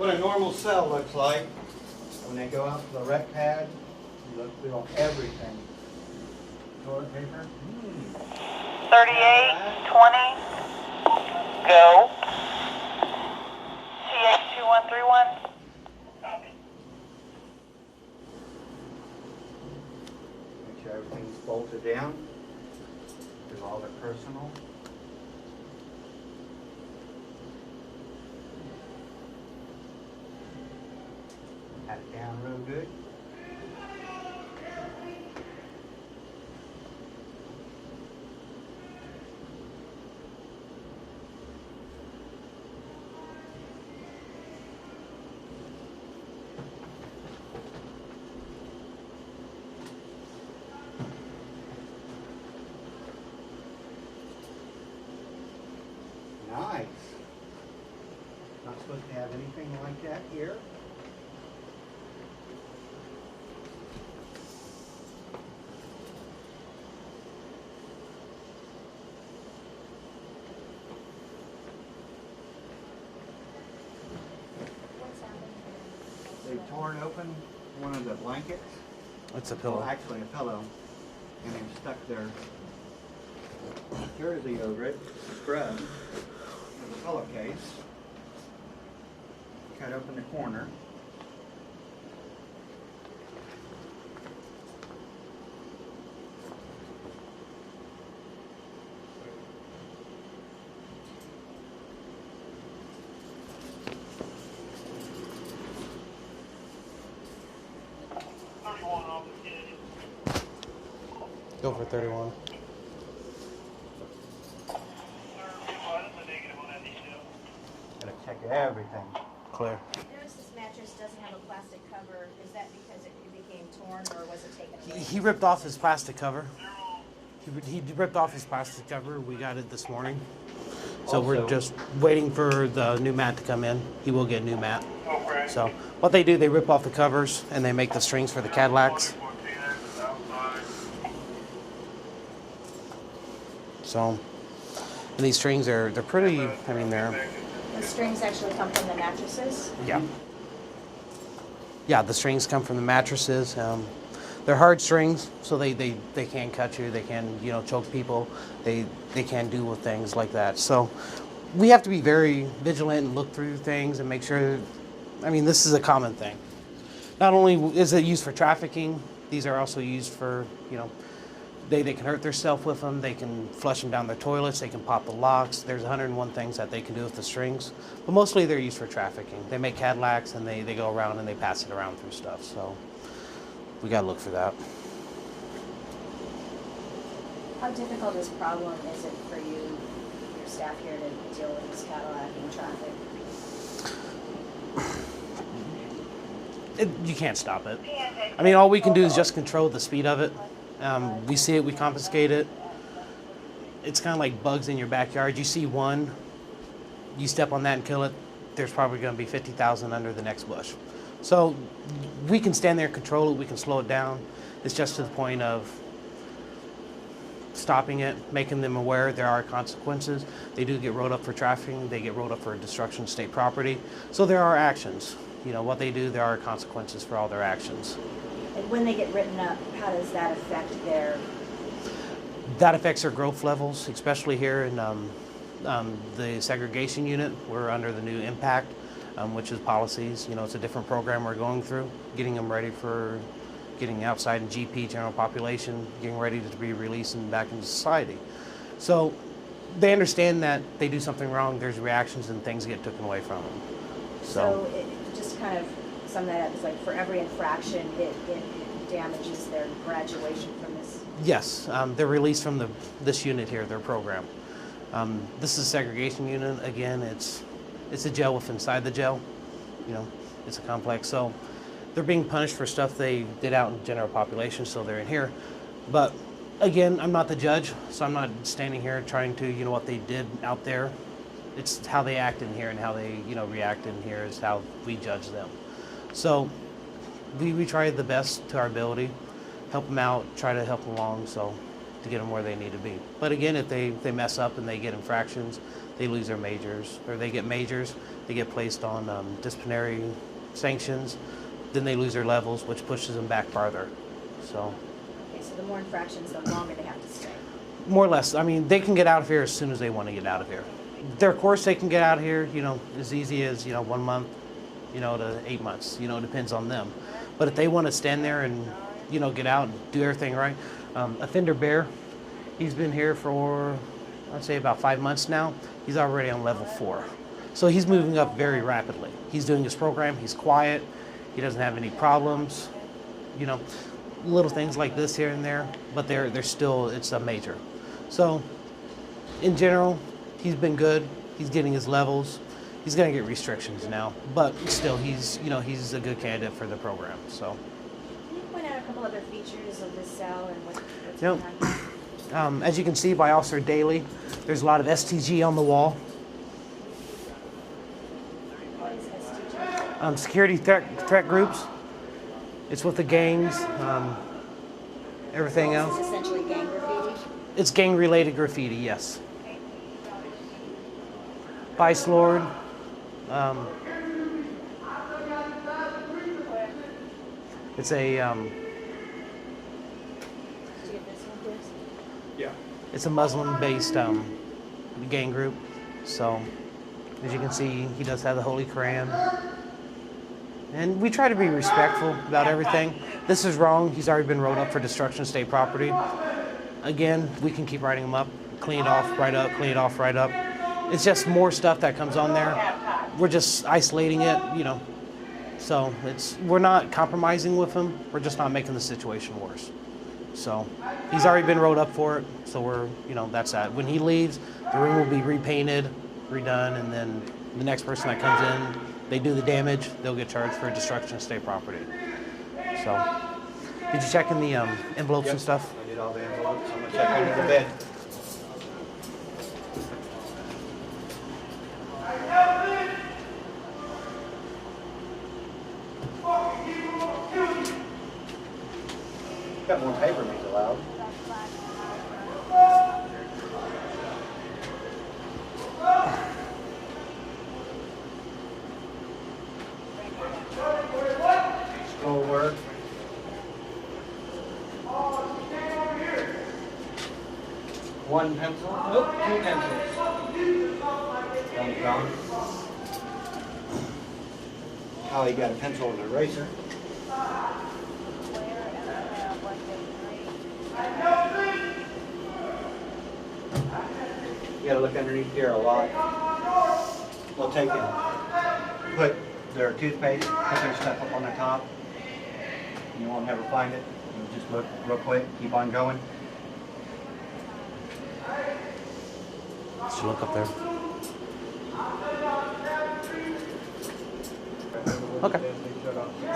what a normal cell looks like. When they go out to the rec pad, you look through everything. Toilet paper. 38, 20, go. TH2131. Make sure everything's bolted down. Do all the personal. Pat it down real good. Nice. Not supposed to have anything like that here. They've torn open one of the blankets. It's a pillow. Well, actually a pillow. And they've stuck their jersey over it, scrub, with a pillowcase. Cut open the corner. Go for 31. Gotta check everything. Clear. Notice this mattress doesn't have a plastic cover. Is that because it became torn or was it taken away? He ripped off his plastic cover. He ripped off his plastic cover. We got it this morning. So we're Also- just waiting for the new mat to come in. He will get a new mat. So what they do, they rip off the covers and they make the strings for the Cadillacs. So and these strings they're pretty, I mean, they're, The strings actually come from the mattresses? yeah. Yeah, the strings come from the mattresses. They're hard strings, so they can cut you. They can, you know, choke people. They can do with things like that. So we have to be very vigilant and look through things and make sure. I mean, this is a common thing. Not only is it used for trafficking, these are also used for, you know, they can hurt themselves with them. They can flush them down their toilets. They can pop the locks. There's 101 things that they can do with the strings. But mostly they're used for trafficking. They make Cadillacs and they go around and they pass it around through stuff. So we got to look for that. How difficult is problem is it for you, your staff here, to deal with this Cadillac in traffic? You can't stop it. I mean, all we can do is just control the speed of it. We see it, we confiscate it. It's kind of like bugs in your backyard. You see one, you step on that and kill it, there's probably going to be 50,000 under the next bush. So we can stand there and control it, we can slow it down. It's just to the point of stopping it, making them aware there are consequences. They do get rolled up for trafficking, they get rolled up for destruction of state property. So there are actions. You know, what they do, there are consequences for all their actions. And when they get written up, how does that affect their... That affects their growth levels, especially here in the segregation unit. We're under the new impact, which is policies. You know, it's a different program we're going through, getting them ready for getting outside in GP, general population, getting ready to be released and back into society. So they understand that they do something wrong, there's reactions and things get taken away from them. So it just kind of sum that up, it's like for every infraction, it damages their graduation from this? Yes, they're released from this unit here, their program. This is a segregation unit. Again, it's a jail within inside the jail. You know, it's a complex. So they're being punished for stuff they did out in general population, so they're in here. But again, I'm not the judge, so I'm not standing here trying to, you know, what they did out there. It's how they act in here and how they, you know, react in here is how we judge them. So we try the best to our ability, help them out, try to help them along. So to get them where they need to be. But again, if they mess up and they get infractions, they lose their majors, or they get majors, they get placed on disciplinary sanctions, then they lose their levels, which pushes them back farther. So, Okay, so the more infractions, the longer they have to stay. more or less, I mean, they can get out of here as soon as they want to get out of here. Their course, they can get out of here, you know, as easy as, you know, 1 month, you know, to 8 months, you know, it depends on them. But if they want to stand there and, you know, get out and do everything right, Offender Bear, he's been here for, I'd say about 5 months now. He's already on level 4. So he's moving up very rapidly. He's doing his program, he's quiet, he doesn't have any problems, you know, little things like this here and there, but they're still, it's a major. So in general, he's been good, he's getting his levels. He's going to get restrictions now, but still, he's, you know, he's a good candidate for the program. So, Can you point out a couple other features of this cell and what's Yep. going on? as you can see by Officer Daly, there's a lot of STG on the wall. What is STG? Security threat groups. It's with the gangs, everything This else. is essentially gang graffiti. It's gang-related graffiti, yes. Vice Lord. It's a Did you get this one, Chris? Yeah. it's a Muslim-based gang group. So, as you can see, he does have the Holy Quran. And we try to be respectful about everything. This is wrong. He's already been wrote up for destruction of state property. Again, we can keep writing him up, clean it off, write up, clean it off, write up. It's just more stuff that comes on there. We're just isolating it, you know. So we're not compromising with him. We're just not making the situation worse. So he's already been wrote up for it. So we're, you know, that's that. When he leaves, the room will be repainted, redone, and then the next person that comes in, they do the damage, they'll get charged for destruction of state property. So, did you check in the envelopes and stuff? I did all the envelopes. I'm gonna check under the bed. Got more paper than he's allowed. Scroll work. One pencil? Nope, 2 pencils. One's gone. Oh, you got a pencil and an eraser. You gotta look underneath here a lot. They'll take and put their toothpaste, put their stuff up on the top. You won't ever find it. You just look real quick, keep on going. Should look up there. Okay.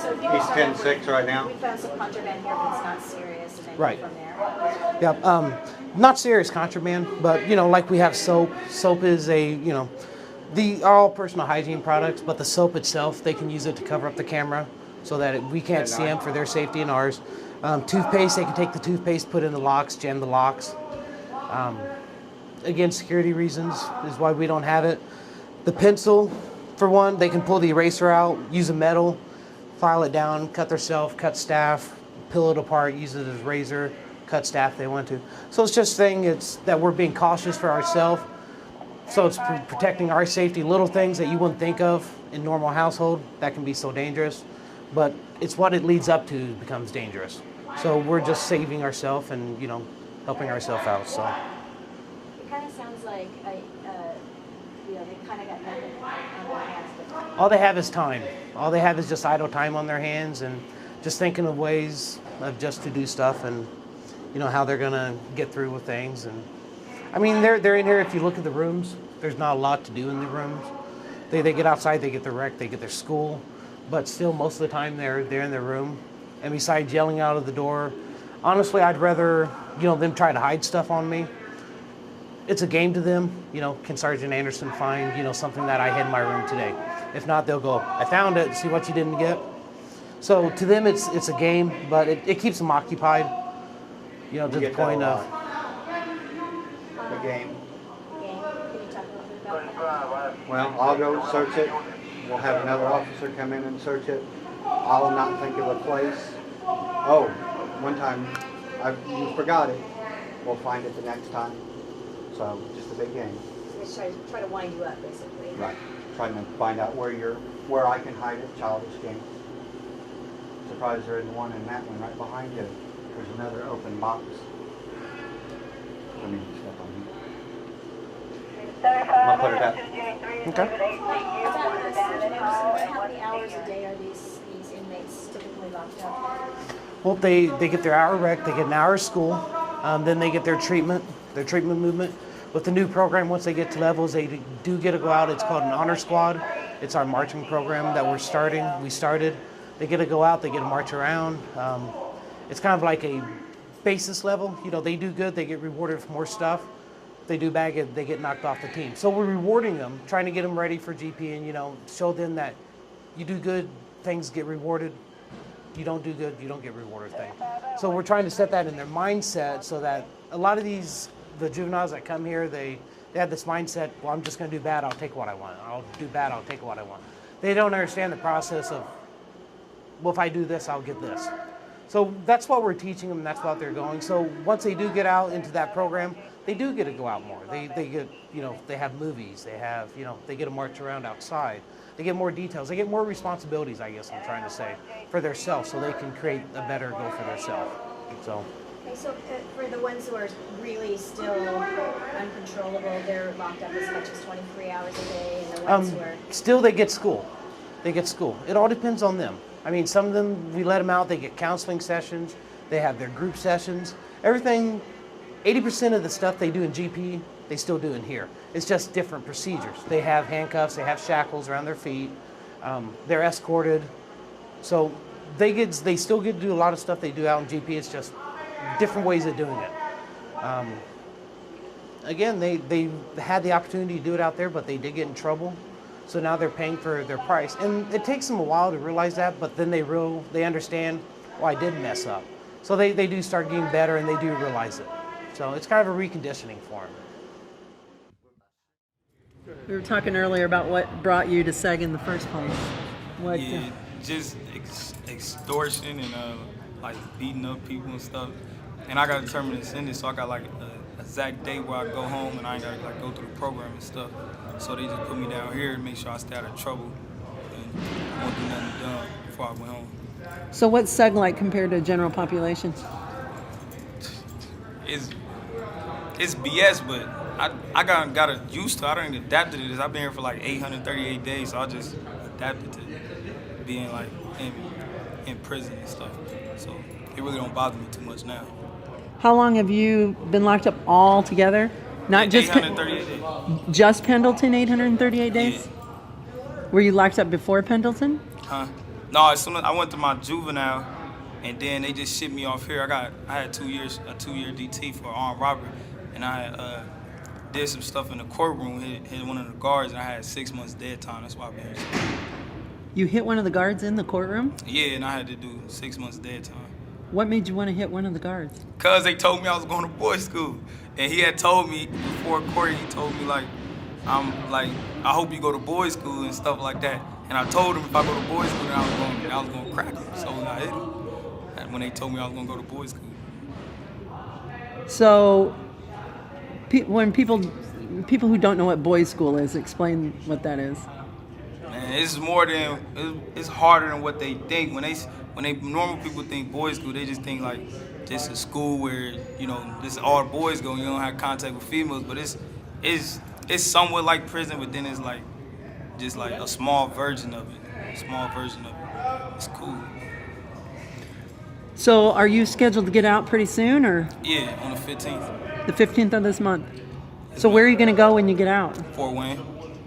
So here He's 10-6 right now. We found some contraband here, but it's not serious, and then Right. from there. Yeah, not serious contraband, but you know, like we have soap. Soap is a, you know, the all personal hygiene products, but the soap itself, they can use it to cover up the camera so that we can't see them for their safety and ours. Toothpaste, they can take the toothpaste, put in the locks, jam the locks. Again, security reasons is why we don't have it. The pencil, for one, they can pull the eraser out, use a metal, file it down, cut themselves, cut staff, peel it apart, use it as razor, cut staff if they want to. So it's just saying it's that we're being cautious for ourselves. So it's protecting our safety, little things that you wouldn't think of in normal household that can be so dangerous. But it's what it leads up to becomes dangerous. So we're just saving ourselves and, you know, helping ourselves out. So. It kind of sounds like, you know, they kind of got nothing on their hands. But All they have is time. All they have is just idle time on their hands and just thinking of ways of just to do stuff and, you know, how they're gonna get through with things. And I mean, they're in here. If you look at the rooms, there's not a lot to do in the rooms. They get outside, they get their rec, they get their school, but still most of the time they're in their room. And besides yelling out of the door, honestly, I'd rather, you know, them try to hide stuff on me. It's a game to them, you know, can Sergeant Anderson find, you know, something that I hid in my room today? If not, they'll go, I found it, see what you didn't get. So to them, it's a game, but it keeps them occupied, you know, to the point of, game. Game, can you talk a little bit about that? Well, I'll go search it. We'll have another officer come in and search it. I'll not think of a place. Oh, one time you forgot it. We'll find it the next time. So just a big game. Just try to wind you up, basically. Right. Trying to find out where I can hide it. Childish game. Surprised there isn't one in that one right behind you. There's another open box. Let me step on you. I'm gonna put it up. Okay. How many hours a day are these inmates typically locked up? Well, they get their hour rec, they get an hour of school, then they get their treatment movement. With the new program, once they get to levels, they do get to go out. It's called an honor squad. It's our marching program that we started. They get to go out, they get to march around. It's kind of like a basis level. You know, they do good, they get rewarded for more stuff. They do bad, they get knocked off the team. So we're rewarding them, trying to get them ready for GP and, you know, show them that you do good, things get rewarded. You don't do good, you don't get rewarded things. So we're trying to set that in their mindset so that a lot of the juveniles that come here, they have this mindset, well, I'm just gonna do bad, I'll take what I want. I'll do bad, I'll take what I want. They don't understand the process of, well, if I do this, I'll get this. So that's what we're teaching them, that's what they're going. So once they do get out into that program, they do get to go out more. They get, you know, they have movies, they have, you know, they get to march around outside. They get more details, they get more responsibilities, I guess I'm trying to say, for themselves, so they can create a better goal for themselves. So. Okay, so for the ones who are really still uncontrollable, they're locked up as much as 23 hours a day, and the ones who are... Still, they get school. They get school. It all depends on them. I mean, some of them, we let them out, they get counseling sessions, they have their group sessions. Everything, 80% of the stuff they do in GP, they still do in here. It's just different procedures. They have handcuffs, they have shackles around their feet, they're escorted. So they still get to do a lot of stuff they do out in GP, it's just different ways of doing it. Again, they had the opportunity to do it out there, but they did get in trouble. So now they're paying for their price. And it takes them a while to realize that, but then they understand, well, I did mess up. So they do start getting better and they do realize it. So it's kind of a reconditioning for them. We were talking earlier about what brought you to SEG in the first place. What, yeah, just extortion and like beating up people and stuff. And I got determined to send it, so I got like a exact date where I go home and I ain't gotta like go through the program and stuff. So they just put me down here and make sure I stay out of trouble and I won't do nothing dumb before I went home. So what's SEG like compared to general population? It's BS, but I got used to it. I done adapted to this. I've been here for like 838 days, so I just adapted to being like in prison and stuff. So it really don't bother me too much now. How long have you been locked up all together? Not just 838 days. Just Pendleton, 838 days? Yeah. Were you locked up before Pendleton? Huh? No, as soon as I went to my juvenile, and then they just shipped me off here. I had 2 years, a 2-year DT for armed robbery, and I did some stuff in the courtroom, hit one of the guards, and I had 6 months dead time. That's why I've been here. You hit one of the guards in the courtroom? Yeah, and I had to do 6 months dead time. What made you want to hit one of the guards? Cause they told me I was going to boys' school, and he had told me before court. He told me like, I hope you go to boys' school and stuff like that. And I told him if I go to boys' school, then I was going to crack him. So I hit him. And when they told me I was going to go to boys' school. So, when people who don't know what boys' school is, explain what that is. Man, it's more than it's harder than what they think. When they normal people think boys' school, they just think like just a school where this all boys go. You don't have contact with females, but it's somewhat like prison, but then it's like just like a small version of it. It's cool. So, are you scheduled to get out pretty soon, or? Yeah, on the 15th. The 15th of this month. So where are you going to go when you get out? Fort Wayne.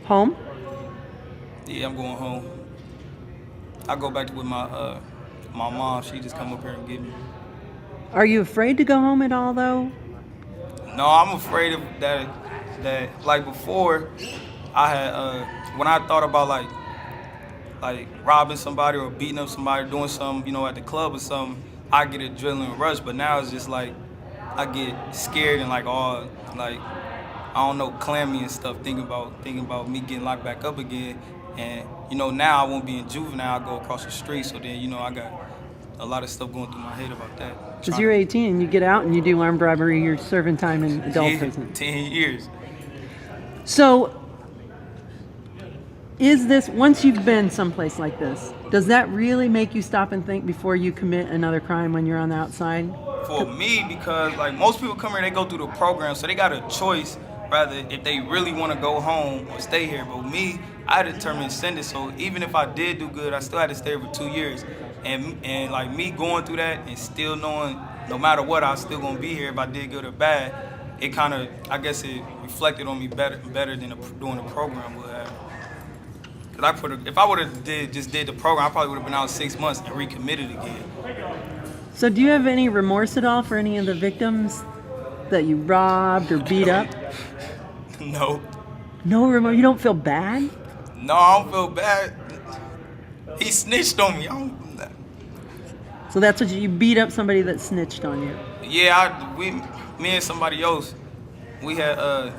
Home? Yeah, I'm going home. I go back with my mom. She just come up here and get me. Are you afraid to go home at all, though? No, I'm afraid of that like before, I had when I thought about like robbing somebody or beating up somebody, doing something, at the club or something, I get adrenaline rush. But now it's just like I get scared and like all like I don't know, clammy and stuff, thinking about me getting locked back up again. And, you know, now I won't be in juvenile, I go across the street, so then, you know, I got a lot of stuff going through my head about that. Because you're 18 and you get out and you do armed robbery, you're serving time in adult prison. 10 years. So, is this, once you've been someplace like this, does that really make you stop and think before you commit another crime when you're on the outside? For me, because like most people come here, they go through the program, so they got a choice rather if they really want to go home or stay here. But me, I determined to send it, so even if I did do good, I still had to stay here for 2 years. And like me going through that and still knowing no matter what, I was still gonna be here if I did good or bad, it kind of, I guess it reflected on me better than doing the program would have. Cause if I would have did the program, I probably would have been out 6 months and recommitted again. So do you have any remorse at all for any of the victims that you robbed or beat up? No. No remorse? You don't feel bad? No, I don't feel bad. He snitched on me. So that's what you beat up somebody that snitched on you? Yeah, me and somebody else, we had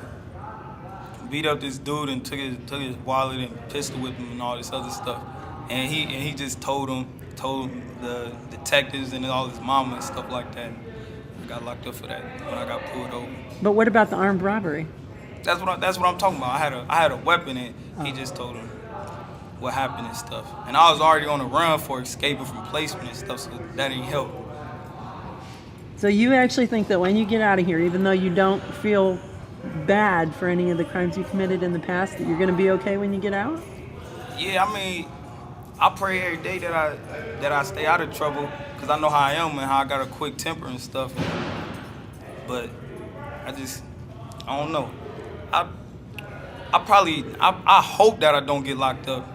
beat up this dude and took his wallet and pistol whipped him and all this other stuff. And he just told the detectives and all his mama and stuff like that. I got locked up for that when I got pulled over. But what about the armed robbery? That's what I'm talking about. I had a weapon and he just told him what happened and stuff. And I was already on the run for escaping from placement and stuff, so that didn't help. So you actually think that when you get out of here, even though you don't feel bad for any of the crimes you committed in the past, that you're going to be okay when you get out? Yeah, I mean, I pray every day that I stay out of trouble, because I know how I am and how I got a quick temper and stuff. But I don't know. I hope that I don't get locked up.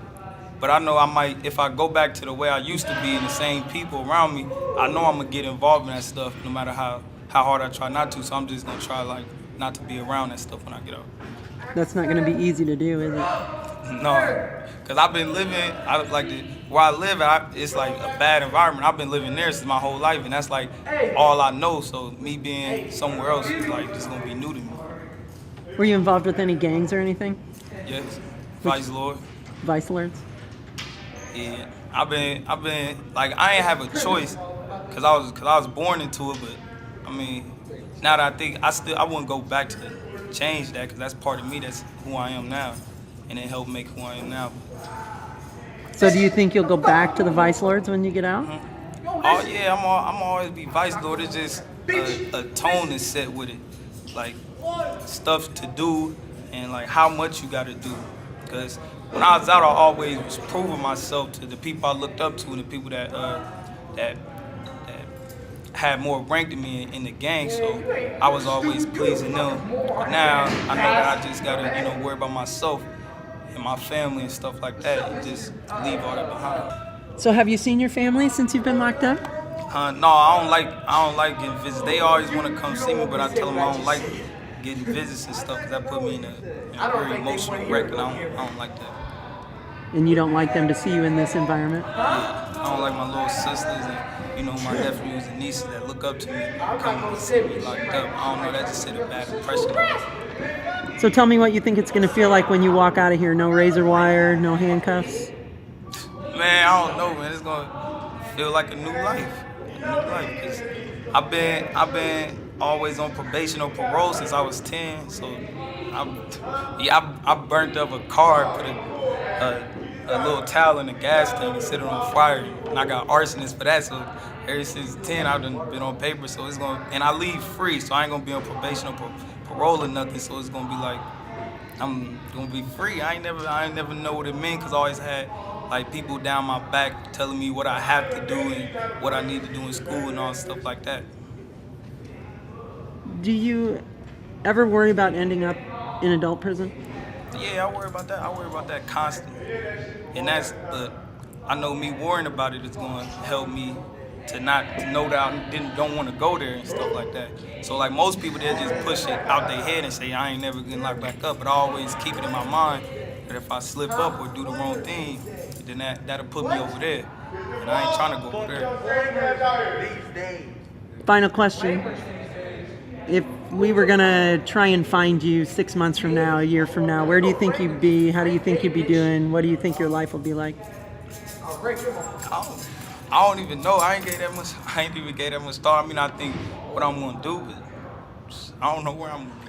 But I know I might, if I go back to the way I used to be and the same people around me, I know I'm going to get involved in that stuff no matter how hard I try not to. So I'm just going to try, like, not to be around that stuff when I get out. That's not going to be easy to do, is it? No, because I've been living, where I live at, it's like a bad environment. I've been living there since my whole life, and that's like all I know. So me being somewhere else is like just going to be new to me. Were you involved with any gangs or anything? Yes, Vice Lord. Vice Lords? Yeah, I've been like, I ain't have a choice because I was born into it. But I mean, now that I think, I wouldn't go back to change that, because that's part of me. That's who I am now, and it helped make who I am now. So do you think you'll go back to the Vice Lords when you get out? Mm-hmm. Oh yeah, I'm always be Vice Lord. It's just a tone is set with it, like stuff to do and like how much you got to do. Because when I was out, I always was proving myself to the people I looked up to and the people that had more rank than me in the gang. So I was always pleasing them. But now I know that I just gotta, worry about myself and my family and stuff like that, and just leave all that behind. So have you seen your family since you've been locked up? No, I don't like getting visits. They always want to come see me, but I tell them I don't like getting visits and stuff, because that put me in a very emotional wreck, and I don't like that. And you don't like them to see you in this environment? Yeah, I don't like my little sisters and my nephews and nieces that look up to me come and see me locked up. I don't know, that just set a bad impression on me. So tell me what you think it's going to feel like when you walk out of here. No razor wire, no handcuffs? Man, I don't know, man. It's going to feel like a new life. Because I've been always on probation or parole since I was 10. So I burnt up a car, put a little towel in the gas tank and set it on fire, and I got arsonist for that. So ever since 10, I've been on paper. So and I leave free, so I ain't gonna be on probation or parole or nothing. So it's gonna be like I'm gonna be free. I ain't never know what it meant, because I always had like people down my back telling me what I have to do and what I need to do in school and all stuff like that. Do you ever worry about ending up in adult prison? Yeah, I worry about that. I worry about that constantly. But I know me worrying about it is going to help me to know that I don't want to go there and stuff like that. So like most people, they'll just push it out their head and say, I ain't never getting locked back up. But I always keep it in my mind that if I slip up or do the wrong thing, then that'll put me over there. And I ain't trying to go over there. Final question. If we were gonna try and find you 6 months from now, a year from now, where do you think you'd be? How do you think you'd be doing? What do you think your life will be like? I don't even know. I ain't even gave that much thought. I mean, I think what I'm gonna do, but I don't know where I'm gonna be.